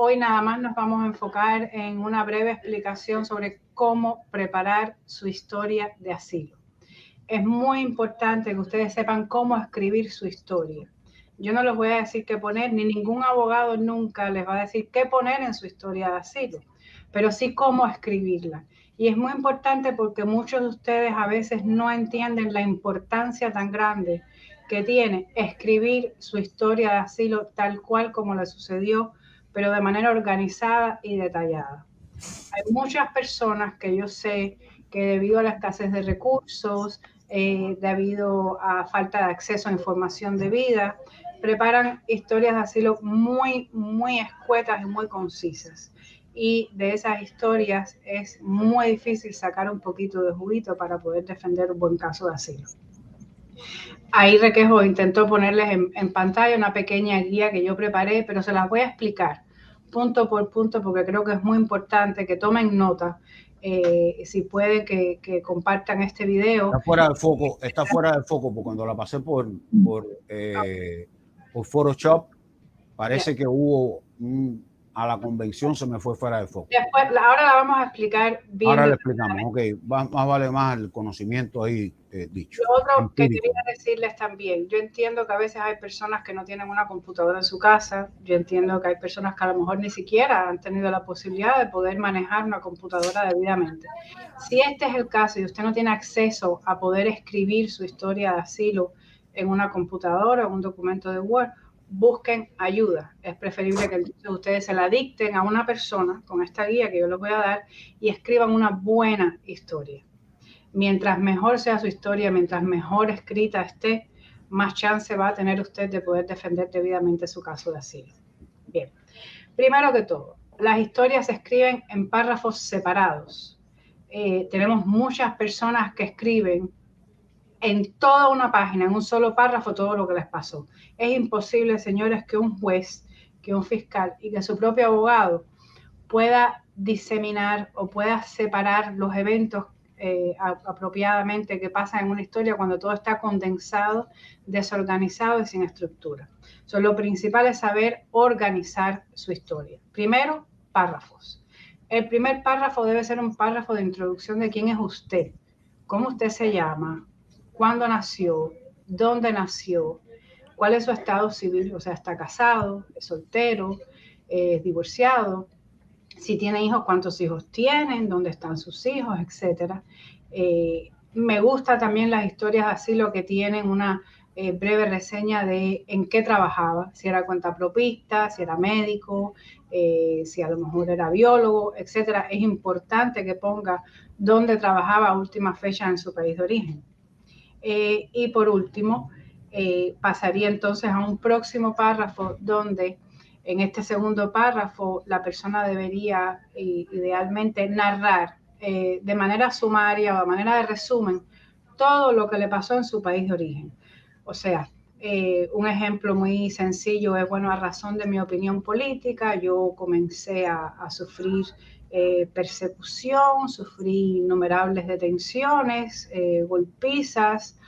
Hoy nada más nos vamos a enfocar en una breve explicación sobre cómo preparar su historia de asilo. Es muy importante que ustedes sepan cómo escribir su historia. Yo no les voy a decir qué poner, ni ningún abogado nunca les va a decir qué poner en su historia de asilo, pero sí cómo escribirla. Y es muy importante porque muchos de ustedes a veces no entienden la importancia tan grande que tiene escribir su historia de asilo tal cual como le sucedió, pero de manera organizada y detallada. Hay muchas personas que yo sé que debido a la escasez de recursos, debido a falta de acceso a información debida, preparan historias de asilo muy escuetas y muy concisas. Y de esas historias es muy difícil sacar un poquito de juguito para poder defender un buen caso de asilo. Ahí Requejo intentó ponerles en pantalla una pequeña guía que yo preparé, pero se las voy a explicar punto por punto porque creo que es muy importante que tomen nota. Si puede que compartan este video. Está fuera del foco, porque cuando la pasé por Photoshop, parece que hubo a la convención se me fue fuera de foco. Después, ahora la vamos a explicar bien. Ahora le explicamos, ok, más vale más el conocimiento ahí dicho. Lo otro empírico. que quería decirles también, yo entiendo que a veces hay personas que no tienen una computadora en su casa, yo entiendo que hay personas que a lo mejor ni siquiera han tenido la posibilidad de poder manejar una computadora debidamente. Si este es el caso y usted no tiene acceso a poder escribir su historia de asilo en una computadora o un documento de Word, busquen ayuda. Es preferible que ustedes se la dicten a una persona con esta guía que yo les voy a dar y escriban una buena historia. Mientras mejor sea su historia, mientras mejor escrita esté, más chance va a tener usted de poder defender debidamente su caso de asilo. Bien, primero que todo, las historias se escriben en párrafos separados. Tenemos muchas personas que escriben en toda una página, en un solo párrafo, todo lo que les pasó. Es imposible, señores, que un juez, que un fiscal y que su propio abogado pueda diseminar o pueda separar los eventos apropiadamente que pasan en una historia cuando todo está condensado, desorganizado y sin estructura. Lo principal es saber organizar su historia. Primero, párrafos. El primer párrafo debe ser un párrafo de introducción de quién es usted, cómo usted se llama, cuándo nació, dónde nació, cuál es su estado civil, o sea, está casado, es soltero, es divorciado, si tiene hijos, cuántos hijos tienen, dónde están sus hijos, etcétera. Me gusta también las historias de asilo que tienen una breve reseña de en qué trabajaba, si era cuentapropista, si era médico, si a lo mejor era biólogo, etcétera. Es importante que ponga dónde trabajaba a última fecha en su país de origen. Y por último, pasaría entonces a un próximo párrafo donde en este segundo párrafo la persona debería idealmente narrar de manera sumaria o de manera de resumen todo lo que le pasó en su país de origen. O sea, un ejemplo muy sencillo es, bueno, a razón de mi opinión política, yo comencé a sufrir persecución, sufrí innumerables detenciones, golpizas,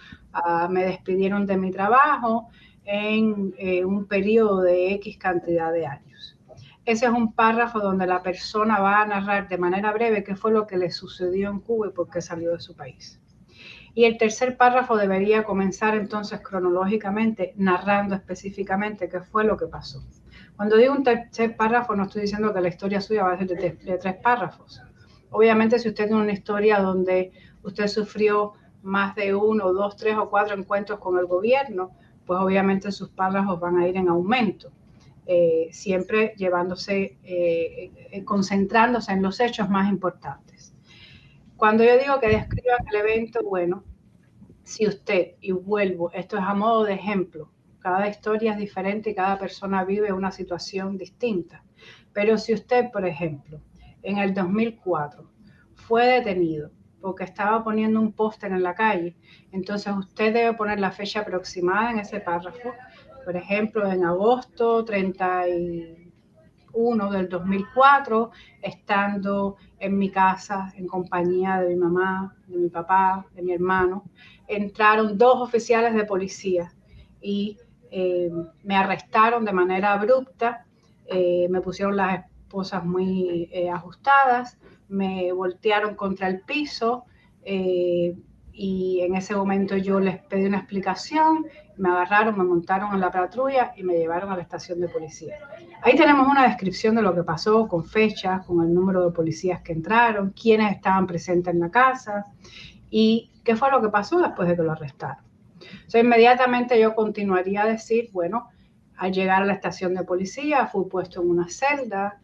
me despidieron de mi trabajo en un periodo de X cantidad de años. Ese es un párrafo donde la persona va a narrar de manera breve qué fue lo que le sucedió en Cuba y por qué salió de su país. Y el tercer párrafo debería comenzar entonces cronológicamente narrando específicamente qué fue lo que pasó. Cuando digo un tercer párrafo no estoy diciendo que la historia suya va a ser de 3 párrafos. Obviamente si usted tiene una historia donde usted sufrió más de 1, 2, 3 o 4 encuentros con el gobierno, pues obviamente sus párrafos van a ir en aumento. Siempre concentrándose en los hechos más importantes. Cuando yo digo que describan el evento, bueno, si usted, y vuelvo, esto es a modo de ejemplo, cada historia es diferente y cada persona vive una situación distinta. Pero si usted, por ejemplo, en el 2004 fue detenido porque estaba poniendo un póster en la calle, entonces usted debe poner la fecha aproximada en ese párrafo. Por ejemplo, en agosto 31 del 2004, estando en mi casa en compañía de mi mamá, de mi papá, de mi hermano, entraron 2 oficiales de policía y me arrestaron de manera abrupta, me pusieron las esposas muy ajustadas, me voltearon contra el piso, y en ese momento yo les pedí una explicación, me agarraron, me montaron en la patrulla y me llevaron a la estación de policía. Ahí tenemos una descripción de lo que pasó, con fechas, con el número de policías que entraron, quiénes estaban presentes en la casa y qué fue lo que pasó después de que lo arrestaron. Entonces, inmediatamente yo continuaría a decir, bueno, al llegar a la estación de policía fui puesto en una celda,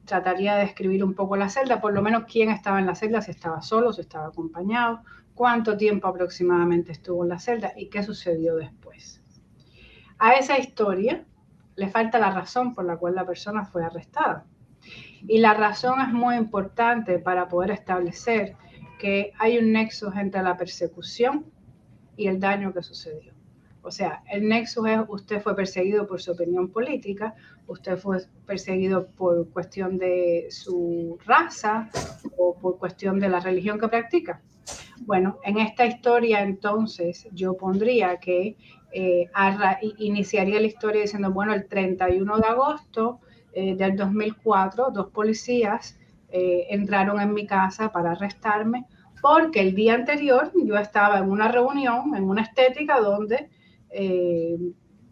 trataría de describir un poco la celda, por lo menos quién estaba en la celda, si estaba solo, si estaba acompañado, cuánto tiempo aproximadamente estuvo en la celda y qué sucedió después. A esa historia le falta la razón por la cual la persona fue arrestada. Y la razón es muy importante para poder establecer que hay un nexo entre la persecución y el daño que sucedió. O sea, el nexo es: usted fue perseguido por su opinión política, usted fue perseguido por cuestión de su raza o por cuestión de la religión que practica. Bueno, en esta historia entonces yo pondría que iniciaría la historia diciendo, bueno, el 31 de agosto del 2004, 2 policías entraron en mi casa para arrestarme porque el día anterior yo estaba en una reunión, en una estética donde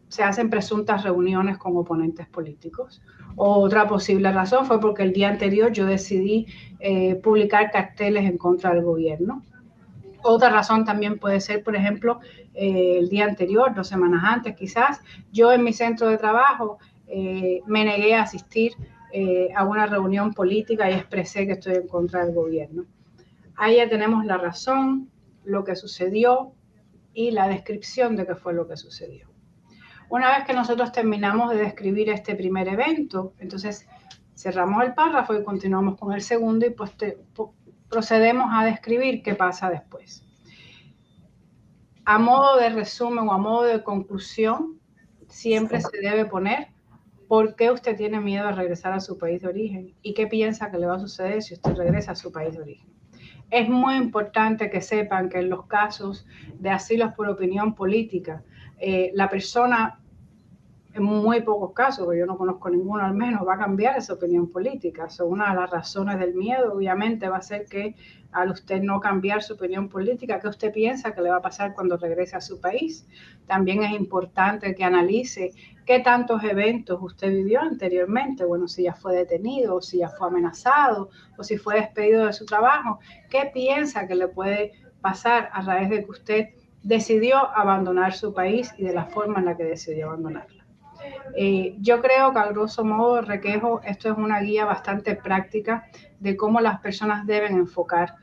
se hacen presuntas reuniones con oponentes políticos. Otra posible razón fue porque el día anterior yo decidí publicar carteles en contra del gobierno. Otra razón también puede ser, por ejemplo, el día anterior, 2 semanas antes quizás, yo en mi centro de trabajo me negué a asistir a una reunión política y expresé que estoy en contra del gobierno. Ahí ya tenemos la razón, lo que sucedió y la descripción de qué fue lo que sucedió. Una vez que nosotros terminamos de describir este primer evento, entonces cerramos el párrafo y continuamos con el segundo y procedemos a describir qué pasa después. A modo de resumen o a modo de conclusión, siempre se debe poner por qué usted tiene miedo a regresar a su país de origen y qué piensa que le va a suceder si usted regresa a su país de origen. Es muy importante que sepan que en los casos de asilos por opinión política, la persona, en muy pocos casos, que yo no conozco ninguno al menos, va a cambiar esa opinión política. So, una de las razones del miedo, obviamente, va a ser que al usted no cambiar su opinión política, ¿qué usted piensa que le va a pasar cuando regrese a su país? También es importante que analice qué tantos eventos usted vivió anteriormente. Bueno, si ya fue detenido, o si ya fue amenazado, o si fue despedido de su trabajo. ¿Qué piensa que le puede pasar a raíz de que usted decidió abandonar su país y de la forma en la que decidió abandonarlo? Yo creo que a grosso modo, Requejo, esto es una guía bastante práctica de cómo las personas deben enfocar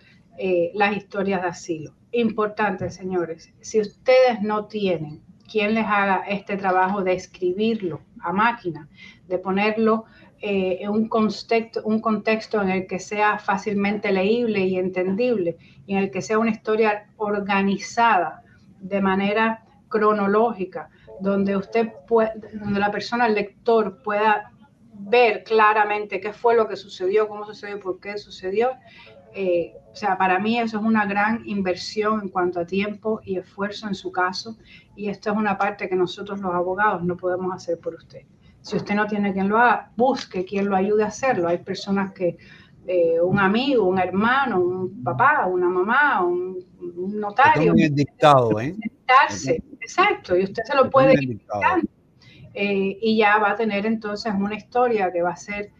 las historias de asilo. Importante, señores, si ustedes no tienen quien les haga este trabajo de escribirlo a máquina, de ponerlo en un contexto en el que sea fácilmente leíble y entendible, y en el que sea una historia organizada de manera cronológica, donde donde la persona, el lector, pueda ver claramente qué fue lo que sucedió, cómo sucedió, por qué sucedió. O sea, para mí eso es una gran inversión en cuanto a tiempo y esfuerzo en su caso, y esto es una parte que nosotros los abogados no podemos hacer por usted. Si usted no tiene quien lo haga, busque quien lo ayude a hacerlo. Hay personas que, un amigo, un hermano, un papá, una mamá, un notario. El dictado, ¿eh? Exacto, y usted se lo puede ir dictando. Y ya va a tener entonces una historia que va a ser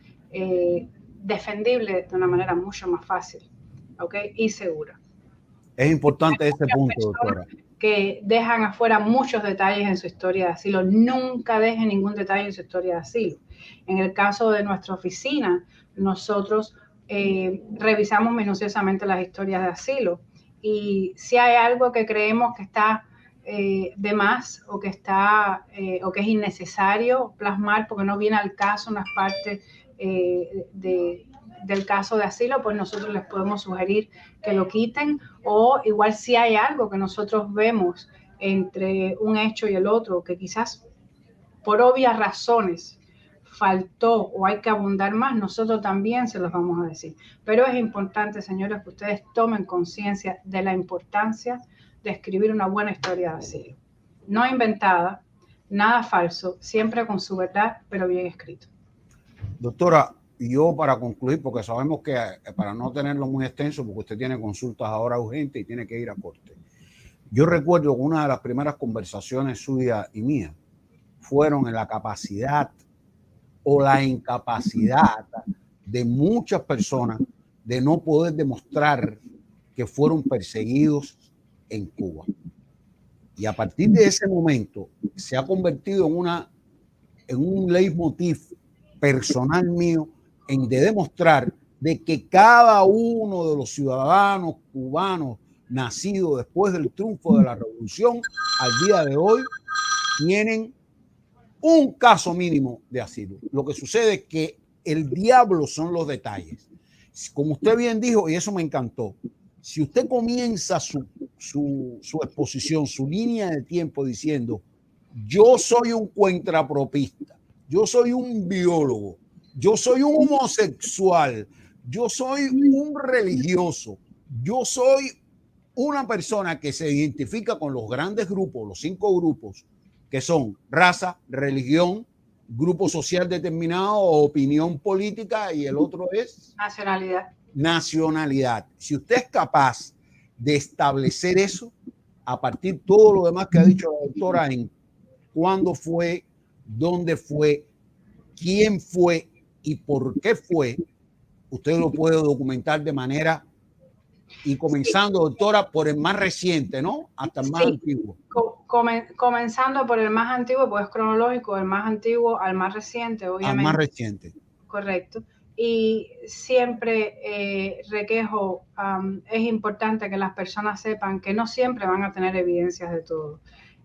defendible de una manera mucho más fácil, ¿ok? Y segura. Es importante ese punto, doctora. Que dejan afuera muchos detalles en su historia de asilo. Nunca dejen ningún detalle en su historia de asilo. En el caso de nuestra oficina, nosotros revisamos minuciosamente las historias de asilo, y si hay algo que creemos que está de más o que es innecesario plasmar porque no viene al caso unas partes del caso de asilo, pues nosotros les podemos sugerir que lo quiten, o igual si hay algo que nosotros vemos entre un hecho y el otro que quizás por obvias razones faltó o hay que abundar más, nosotros también se los vamos a decir. Pero es importante, señores, que ustedes tomen conciencia de la importancia de escribir una buena historia de asilo. No inventada, nada falso, siempre con su verdad, pero bien escrito. Doctora, yo para concluir, porque sabemos que para no tenerlo muy extenso, porque usted tiene consultas ahora urgentes y tiene que ir a corte. Yo recuerdo que una de las primeras conversaciones suyas y mías fueron en la capacidad o la incapacidad de muchas personas de no poder demostrar que fueron perseguidos en Cuba. Y a partir de ese momento se ha convertido en un leitmotiv personal mío de demostrar de que cada uno de los ciudadanos cubanos nacidos después del triunfo de la revolución al día de hoy tienen un caso mínimo de asilo. Lo que sucede es que el diablo son los detalles. Como usted bien dijo, y eso me encantó, si usted comienza su exposición, su línea de tiempo diciendo, yo soy un cuentapropista, yo soy un biólogo, yo soy un homosexual, yo soy un religioso, yo soy una persona que se identifica con los grandes grupos, los 5 grupos, que son raza, religión, grupo social determinado, opinión política, y el otro es nacionalidad. Si usted es capaz de establecer eso, a partir de todo lo demás que ha dicho la doctora en cuándo fue, dónde fue, quién fue y por qué fue, usted lo puede documentar de manera, y comenzando, doctora, por el más reciente, ¿no? Hasta el más antiguo. Comenzando por el más antiguo, pues cronológico, el más antiguo al más reciente, obviamente. Al más reciente. Correcto. Y siempre requejo, es importante que las personas sepan que no siempre van a tener evidencias de todo.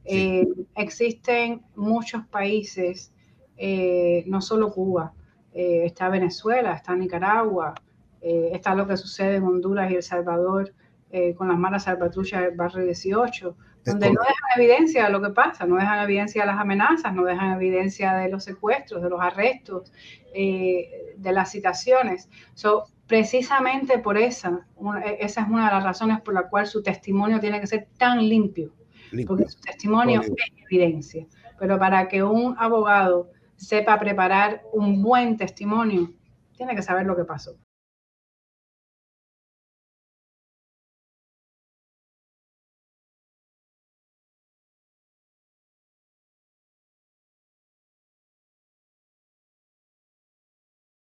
Sí. Existen muchos países, no solo Cuba, está Venezuela, está Nicaragua, está lo que sucede en Honduras y El Salvador con las malas salvatruchas del barrio 18, donde no dejan evidencia de lo que pasa, no dejan evidencia de las amenazas, no dejan evidencia de los secuestros, de los arrestos, de las citaciones. Precisamente por esa es una de las razones por la cual su testimonio tiene que ser tan limpio, porque su testimonio es evidencia. Pero para que un abogado sepa preparar un buen testimonio, tiene que saber lo que pasó.